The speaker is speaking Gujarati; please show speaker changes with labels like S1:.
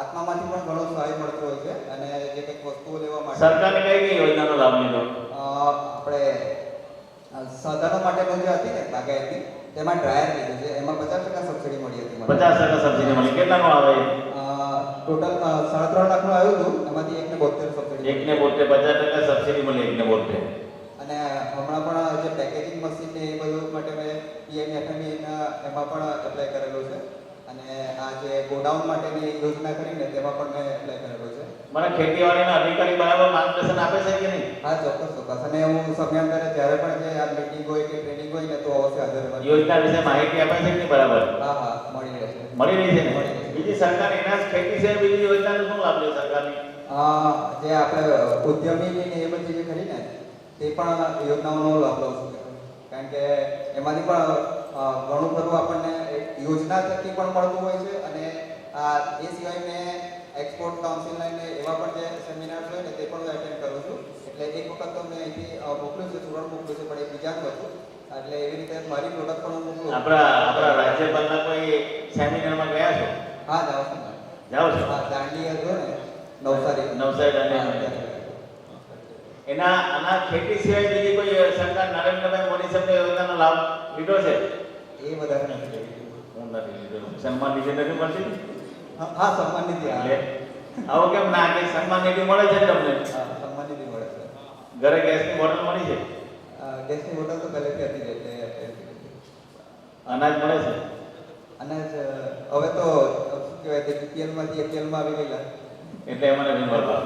S1: આત્મામાંથી પણ ઘણો સહાય મળતો હોય છે અને જે કંઈક વસ્તુઓ લેવા માટે
S2: સરકારની કઈ કઈ યોજનાનો લાભ લીધો?
S1: આપણે સાધનો માટેનો જે હતી ને બાગાયતી, તેમાં ડ્રાયર લીધું છે, એમાં 50% સબસિડી મળી હતી મને.
S2: 50% સબસિડી મળી. કેટલાનું આવે?
S1: ટોટલ 3.5 લાખનું આવ્યું હતું, એમાંથી 1.72 સબસિડી.
S2: 1.72 50% સબસિડી મળી. 1.72.
S1: અને હમણાં પણ જે પેકેજિંગ મશીન ને એ બધું માટે મેં પીએમએફએમઈ એમાં પણ એપ્લાય કરેલું છે અને આ જે ગોડાઉન માટેની યોજના કરીને તેમાં પણ મેં એપ્લાય કરેલું છે.
S2: મને ખેતીવાડીના અધિકારી બરાબર માર્ગદર્શન આપે છે કે નહીં?
S1: હા, ચોક્કસ ચોક્કસ. અને હું સમયાંતરે જ્યારે પણ જે આ મીટિંગ હોય કે ટ્રેનિંગ હોય ને તો અવશ્ય હાજર રહેવાનું.
S2: યોજના વિશે માહિતી આપે છે કે બરાબર?
S1: હા હા, મળી રહે છે.
S2: મળી રહી છે ને?
S1: મળી રહે છે.
S2: બીજી સરકાર એના ખેતી છે, બીજી યોજનાનો શું લાભ લે સરકારની?
S1: જે આપણે ઉદ્યમી ને એ બધી જે ખરી ને તે પણ યોજનાઓનો લાભ લઉં છું, કારણ કે એમાંથી પણ ઘણું ખરું આપણને યોજના થકી પણ મળતું હોય છે અને એ સિવાય મેં એક્સપોર્ટ કાઉન્સિલ ને એવા પણ જે સેમિનાર હોય ને તે પણ હું એટેન્ડ કરું છું. એટલે એક વખત તો મેં અહીંથી મોકલ્યું છે, સુરત મોકલ્યું છે, પણ એ બીજાનું હતું. એટલે એવી રીતે મારી પ્રોડક્ટ પણ હું મોકલું.
S2: આપણા રાજ્યપાલના કોઈ સેમિનારમાં ગયા છો?
S1: હા, જાઉં છું.
S2: જાઓ છો?
S1: હા, દાંડી હતો ને
S2: નવસારી અને આના ખેતી સિવાય બીજી કોઈ સરકાર નરેન્દ્રભાઈ મોદી સાહેબની યોજનાનો લાભ લીધો છે?
S1: એ વધારે નથી લીધું.
S2: હું નથી લીધો. સન્માન નિધિ નથી મળતી?
S1: હા, સન્માન નિધિ.
S2: આવો કેમ ના કે સન્માન નિધિ મળે છે તમને?
S1: હા, સન્માન નિધિ મળે છે.
S2: ઘરે ગેસની બોટલ મળી છે?
S1: ગેસની બોટલ તો પહેલેથી હતી જ, એટલે
S2: અનાજ મળે છે?
S1: અનાજ હવે તો શું કહેવાય, તે બીપીએલમાંથી એપીએલમાં આવી ગયેલા,
S2: એટલે એમાં નથી મળતા.